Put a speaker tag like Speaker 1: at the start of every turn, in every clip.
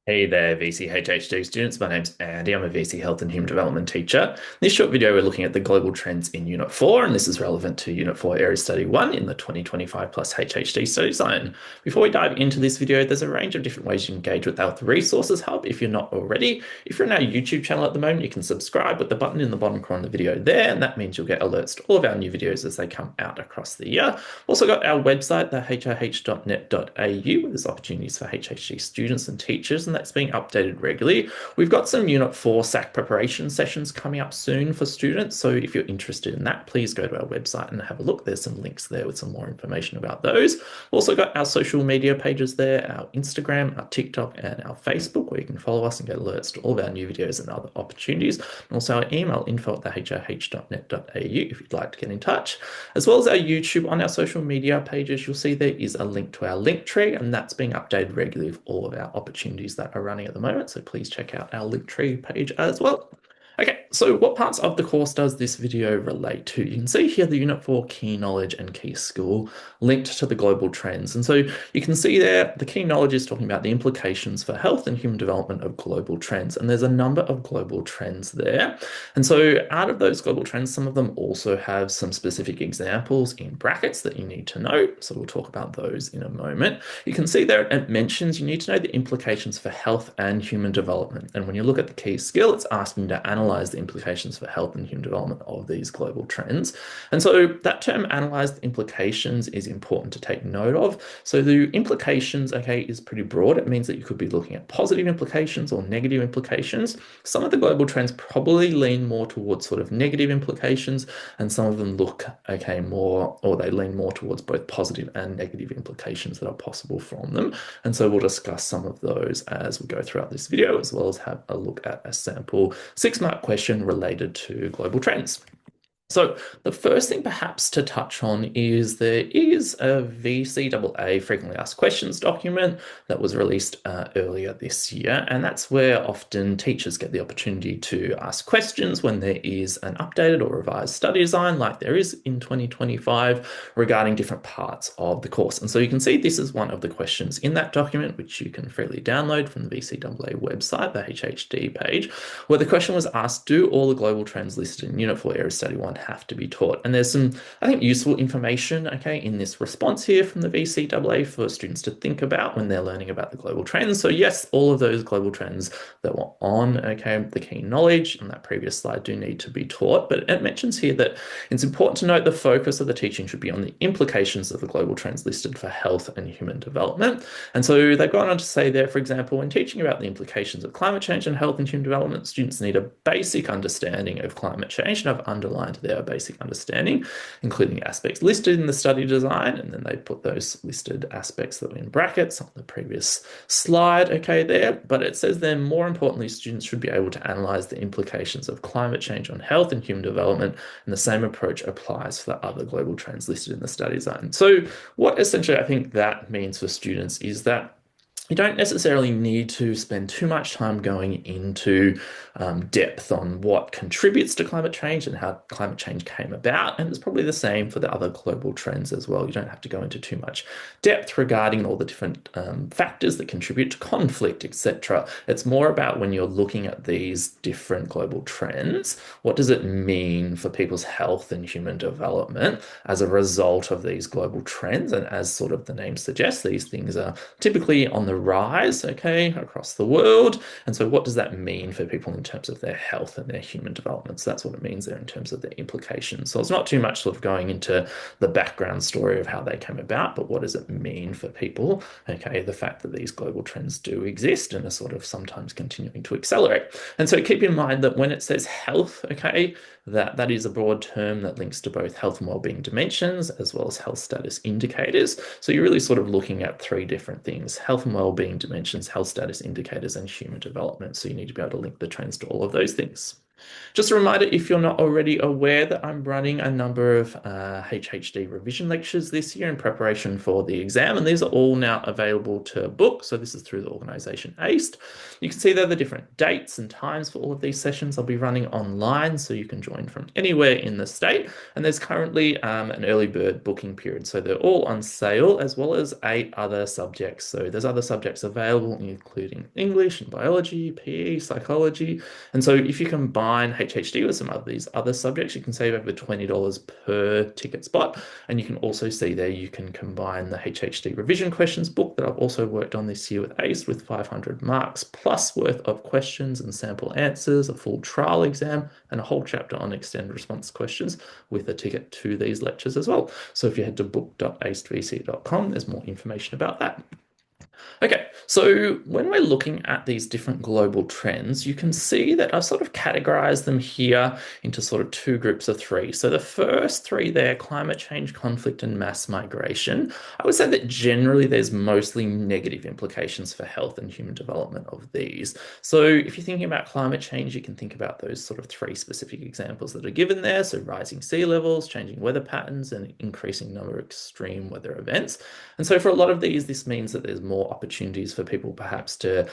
Speaker 1: Hey there, VCE HHD students. My name's Andy. I'm a VC Health and Human Development teacher. In this short video, we're looking at the global trends in Unit 4, and this is relevant to Unit 4 Area Study 1 in the 2025 plus HHD study zone. Before we dive into this video, there's a range of different ways you can engage with our Resources Hub if you're not already. If you're in our YouTube channel at the moment, you can subscribe with the button in the bottom corner of the video there, and that means you'll get alerts to all of our new videos as they come out across the year. Also got our website, the hirh.net.au, where there's opportunities for HHD students and teachers, and that's being updated regularly. We've got some Unit 4 SAC preparation sessions coming up soon for students, so if you're interested in that, please go to our website and have a look. There's some links there with some more information about those. Also got our social media pages there, our Instagram, our TikTok, and our Facebook, where you can follow us and get alerts to all of our new videos and other opportunities. And also our email, info@hirh.net.au, if you'd like to get in touch. As well as our YouTube. On our social media pages, you'll see there is a link to our link tree, and that's being updated regularly with all of our opportunities that are running at the moment. So please check out our Linktree page as well. Okay, so what parts of the course does this video relate to? You can see here the Unit 4 key knowledge and key skill linked to the global trends. And so you can see there the key knowledge is talking about the implications for health and human development of global trends. And there's a number of global trends there. And so out of those global trends, some of them also have some specific examples in brackets that you need to know. So we'll talk about those in a moment. You can see there it mentions you need to know the implications for health and human development. And when you look at the key skill, it's asking to analyze the implications for health and human development of these global trends. And so that term analyze the implications is important to take note of. So the implications, okay, is pretty broad. It means that you could be looking at positive implications or negative implications. Some of the global trends probably lean more towards sort of negative implications, and some of them look, okay, more, or they lean more towards both positive and negative implications that are possible from them. And so we'll discuss some of those as we go throughout this video, as well as have a look at a sample 6-mark question related to global trends. So the first thing perhaps to touch on is there is a VCAA frequently asked questions document that was released earlier this year, and that's where often teachers get the opportunity to ask questions when there is an updated or revised study design like there is in 2025 regarding different parts of the course. And so you can see this is one of the questions in that document, which you can freely download from the VCAA website, the HHD page, where the question was asked, do all the global trends listed in Unit 4 Area Study 1 have to be taught? And there's some, I think, useful information, okay, in this response here from the VCAA for students to think about when they're learning about the global trends. So yes, all of those global trends that were on, okay, the key knowledge on that previous slide do need to be taught, but it mentions here that it's important to note the focus of the teaching should be on the implications of the global trends listed for health and human development. And so they've gone on to say there, for example, when teaching about the implications of climate change and health and human development, students need a basic understanding of climate change, and I've underlined their basic understanding, including aspects listed in the study design, and then they put those listed aspects that were in brackets on the previous slide, okay, there. But it says then, more importantly, students should be able to analyze the implications of climate change on health and human development, and the same approach applies for the other global trends listed in the study design. So what essentially I think that means for students is that you don't necessarily need to spend too much time going into depth on what contributes to climate change and how climate change came about. And it's probably the same for the other global trends as well. You don't have to go into too much depth regarding all the different factors that contribute to conflict, etc. It's more about when you're looking at these different global trends, what does it mean for people's health and human development as a result of these global trends? And as sort of the name suggests, these things are typically on the rise, okay, across the world. And so what does that mean for people in terms of their health and their human development? So that's what it means there in terms of the implications. So it's not too much sort of going into the background story of how they came about, but what does it mean for people? Okay, the fact that these global trends do exist and are sort of sometimes continuing to accelerate. And so keep in mind that when it says health, okay, that is a broad term that links to both health and wellbeing dimensions as well as health status indicators. So you're really sort of looking at 3 different things: health and wellbeing dimensions, health status indicators, and human development. So you need to be able to link the trends to all of those things. Just a reminder, if you're not already aware, that I'm running a number of HHD revision lectures this year in preparation for the exam, and these are all now available to book. So this is through the organisation ACED. You can see there the different dates and times for all of these sessions. I'll be running online, so you can join from anywhere in the state. And there's currently an early bird booking period, so they're all on sale, as well as 8 other subjects. So there's other subjects available, including English and biology, PE, psychology. And so if you combine HHD with some of these other subjects, you can save over $20 per ticket spot. And you can also see there you can combine the HHD revision questions book that I've also worked on this year with ACE with 500 marks plus worth of questions and sample answers, a full trial exam, and a whole chapter on extended response questions with a ticket to these lectures as well. So if you head to book.acedvc.com, there's more information about that. Okay, so when we're looking at these different global trends, you can see that I've sort of categorized them here into sort of 2 groups of 3. So the first 3 there, climate change, conflict, and mass migration, I would say that generally there's mostly negative implications for health and human development of these. So if you're thinking about climate change, you can think about those sort of 3 specific examples that are given there. So rising sea levels, changing weather patterns, and increasing number of extreme weather events. And so for a lot of these, this means that there's more opportunities for people perhaps to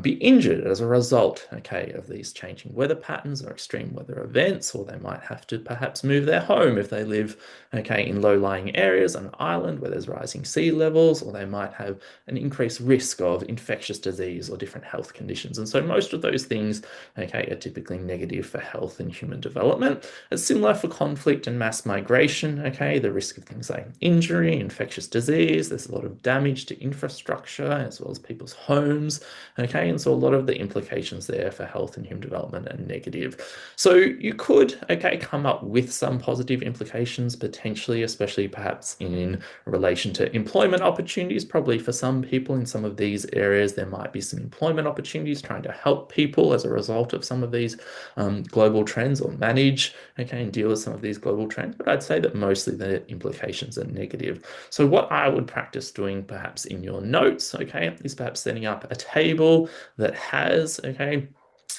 Speaker 1: be injured as a result, okay, of these changing weather patterns or extreme weather events, or they might have to perhaps move their home if they live, okay, in low-lying areas on an island where there's rising sea levels, or they might have an increased risk of infectious disease or different health conditions. And so most of those things, okay, are typically negative for health and human development. It's similar for conflict and mass migration, okay, the risk of things like injury, infectious disease, there's a lot of damage to infrastructure as well as people's homes, okay, and so a lot of the implications there for health and human development are negative. So you could, okay, come up with some positive implications potentially, especially perhaps in relation to employment opportunities. Probably for some people in some of these areas, there might be some employment opportunities trying to help people as a result of some of these global trends or manage, okay, and deal with some of these global trends. But I'd say that mostly the implications are negative. So what I would practice doing perhaps in your notes, okay, is perhaps setting up a table that has, okay,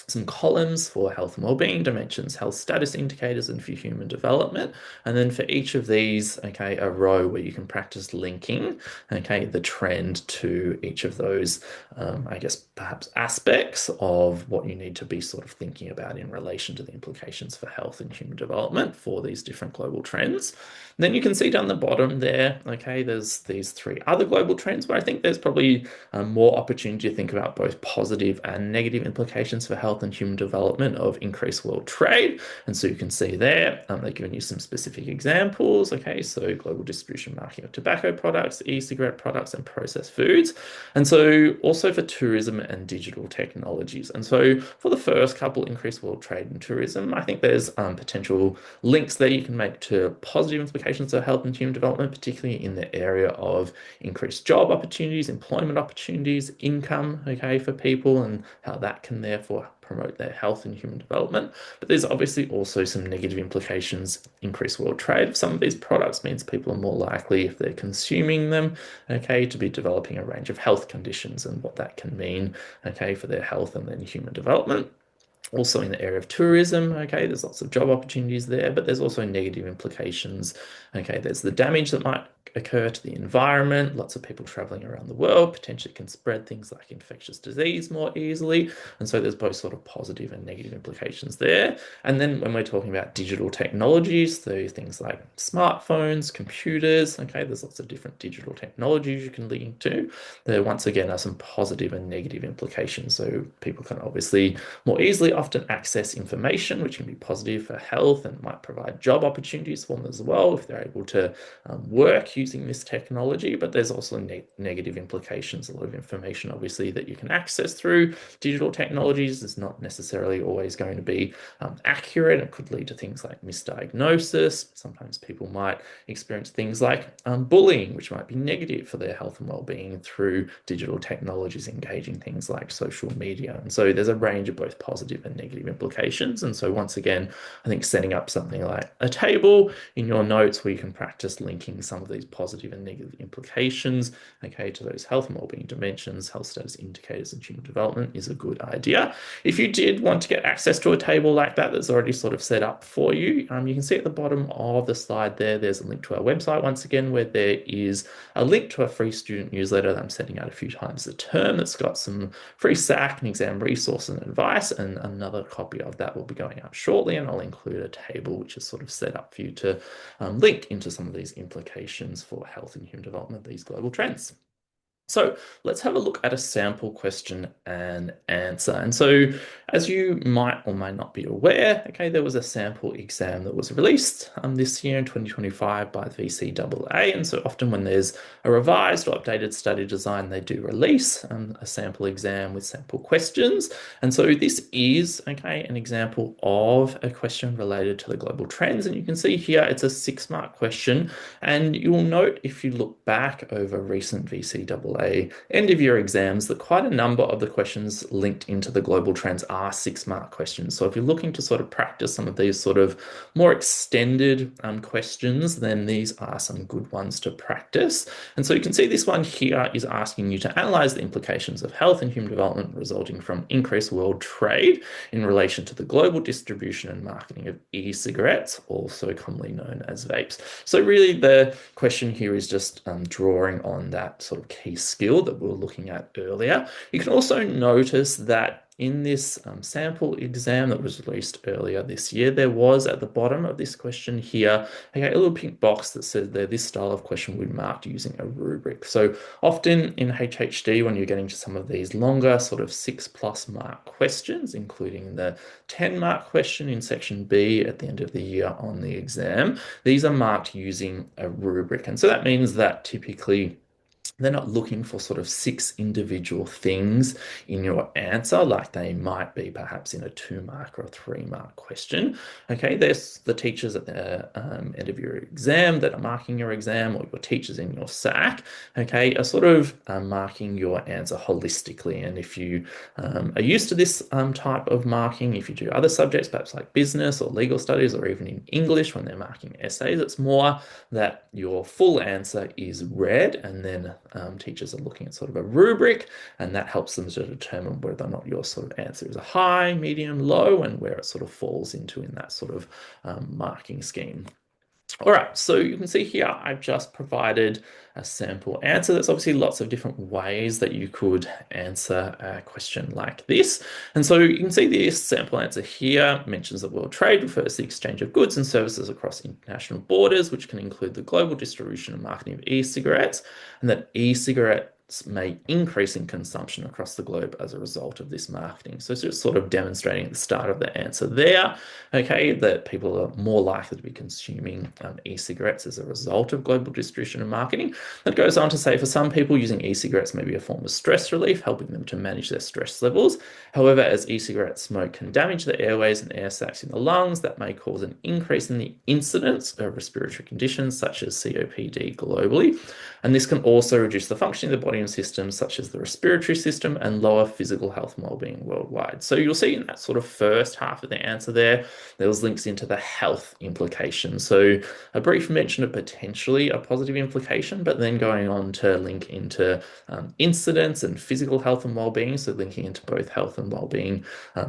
Speaker 1: some columns for health and well-being dimensions, health status indicators, and for human development. And then for each of these, okay, a row where you can practice linking, okay, the trend to each of those, I guess, perhaps aspects of what you need to be sort of thinking about in relation to the implications for health and human development for these different global trends. And then you can see down the bottom there, okay, there's these 3 other global trends where I think there's probably more opportunity to think about both positive and negative implications for health and human development of increased world trade. And so you can see there, they've given you some specific examples. Okay, so global distribution marketing of tobacco products, e-cigarette products, and processed foods. And so also for tourism and digital technologies. And so for the first couple, increased world trade and tourism, I think there's potential links there you can make to positive implications of health and human development, particularly in the area of increased job opportunities, employment opportunities, income, okay, for people, and how that can therefore promote their health and human development. But there's obviously also some negative implications. Increased world trade of some of these products means people are more likely, if they're consuming them, okay, to be developing a range of health conditions and what that can mean, okay, for their health and then human development. Also in the area of tourism, okay, there's lots of job opportunities there, but there's also negative implications. Okay, there's the damage that might occur to the environment. Lots of people traveling around the world potentially can spread things like infectious disease more easily. And so there's both sort of positive and negative implications there. And then when we're talking about digital technologies, so things like smartphones, computers, okay, there's lots of different digital technologies you can link to. There once again are some positive and negative implications. So people can obviously more easily often access information, which can be positive for health and might provide job opportunities for them as well if they're able to work using this technology. But there's also negative implications. A lot of information, obviously, that you can access through digital technologies is not necessarily always going to be accurate. It could lead to things like misdiagnosis. Sometimes people might experience things like bullying, which might be negative for their health and well-being through digital technologies, engaging things like social media. And so there's a range of both positive and negative implications. And so once again, I think setting up something like a table in your notes where you can practice linking some of these these positive and negative implications, okay, to those health and wellbeing dimensions, health status indicators, and human development is a good idea. If you did want to get access to a table like that that's already sort of set up for you, you can see at the bottom of the slide there's a link to our website once again, where there is a link to a free student newsletter that I'm sending out a few times a term that's got some free SAC and exam resources and advice, and another copy of that will be going out shortly, and I'll include a table which is sort of set up for you to link into some of these implications for health and human development, these global trends. So let's have a look at a sample question and answer. And so as you might or might not be aware, okay, there was a sample exam that was released this year in 2025 by the VCAA. And so often when there's a revised or updated study design, they do release a sample exam with sample questions. And so this is, okay, an example of a question related to the global trends. And you can see here it's a 6-mark question. And you will note if you look back over recent VCAA end of year exams that quite a number of the questions linked into the global trends are 6-mark questions. So if you're looking to sort of practice some of these sort of more extended questions, then these are some good ones to practice. And so you can see this one here is asking you to analyze the implications of health and human development resulting from increased world trade in relation to the global distribution and marketing of e-cigarettes, also commonly known as vapes. So really the question here is just drawing on that sort of key skill that we were looking at earlier. You can also notice that in this sample exam that was released earlier this year, there was at the bottom of this question here, okay, a little pink box that says that this style of question would be marked using a rubric. So often in HHD, when you're getting to some of these longer sort of 6+ mark questions, including the 10-mark question in section B at the end of the year on the exam, these are marked using a rubric. And so that means that typically they're not looking for sort of 6 individual things in your answer like they might be perhaps in a 2-mark or a 3-mark question. Okay, there's the teachers at the end of your exam that are marking your exam, or your teachers in your SAC, okay, are sort of marking your answer holistically. And if you are used to this type of marking, if you do other subjects, perhaps like business or legal studies, or even in English when they're marking essays, it's more that your full answer is read, and then teachers are looking at sort of a rubric, and that helps them to determine whether or not your sort of answer is a high, medium, low, and where it sort of falls into in that sort of marking scheme. All right, so you can see here I've just provided a sample answer. There's obviously lots of different ways that you could answer a question like this. And so you can see this sample answer here mentions that world trade refers to the exchange of goods and services across international borders, which can include the global distribution and marketing of e-cigarettes, and that e-cigarettes may increase in consumption across the globe as a result of this marketing. So it's just sort of demonstrating at the start of the answer there, okay, that people are more likely to be consuming e-cigarettes as a result of global distribution and marketing. That goes on to say for some people, using e-cigarettes may be a form of stress relief, helping them to manage their stress levels. However, as e-cigarette smoke can damage the airways and air sacs in the lungs, that may cause an increase in the incidence of respiratory conditions such as COPD globally. And this can also reduce the functioning of the body and systems such as the respiratory system, and lower physical health and well-being worldwide. So you'll see in that sort of first half of the answer there was links into the health implications. So a brief mention of potentially a positive implication, but then going on to link into incidence and physical health and well-being. So linking into both health and well-being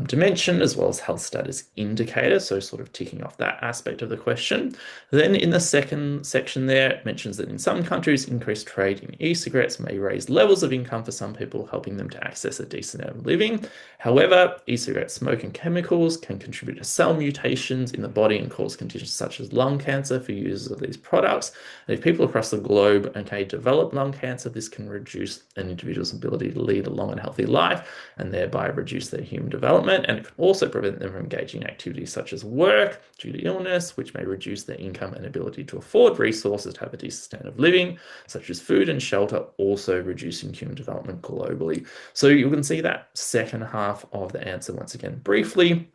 Speaker 1: dimension, as well as health status indicator. So sort of ticking off that aspect of the question. Then in the second section there, it mentions that in some countries, increased trade in e-cigarettes may raise levels of income for some people, helping them to access a decent standard of living. However, e-cigarette smoke and chemicals can contribute to cell mutations in the body and cause conditions such as lung cancer for users of these products. And if people across the globe, okay, develop lung cancer, this can reduce an individual's ability to lead a long and healthy life, and thereby reduce their human development. And it can also prevent them from engaging in activities such as work due to illness, which may reduce their income and ability to afford resources to have a decent standard of living, such as food and shelter, also reducing human development globally. So you can see that second half of the answer once again briefly.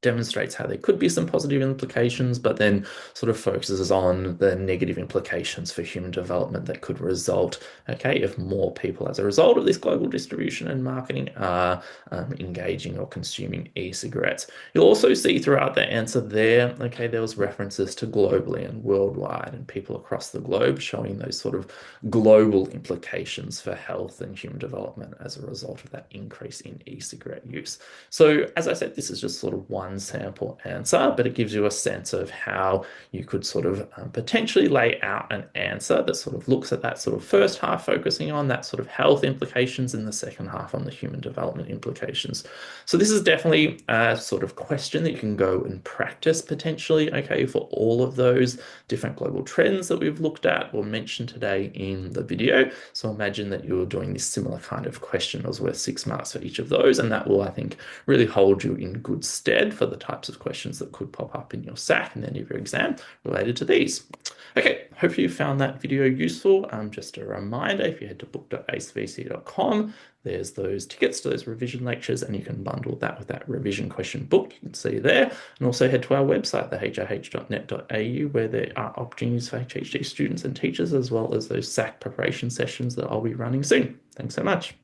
Speaker 1: demonstrates how there could be some positive implications, but then sort of focuses on the negative implications for human development that could result, okay, if more people as a result of this global distribution and marketing are engaging or consuming e-cigarettes. You'll also see throughout the answer there, okay, there was references to globally and worldwide and people across the globe, showing those sort of global implications for health and human development as a result of that increase in e-cigarette use. So as I said, this is just sort of one sample answer, but it gives you a sense of how you could sort of potentially lay out an answer that sort of looks at that sort of first half focusing on that sort of health implications and the second half on the human development implications. So this is definitely a sort of question that you can go and practice potentially, okay, for all of those different global trends that we've looked at or mentioned today in the video. So imagine that you're doing this similar kind of question that was worth 6 marks for each of those, and that will, I think, really hold you in good stead for the types of questions that could pop up in your SAC and then your exam related to these. Okay, hopefully you found that video useful. Just a reminder, if you head to book.acevc.com, there's those tickets to those revision lectures, and you can bundle that with that revision question book. You can see there, and also head to our website, thehh.net.au, where there are opportunities for HHD students and teachers, as well as those SAC preparation sessions that I'll be running soon. Thanks so much.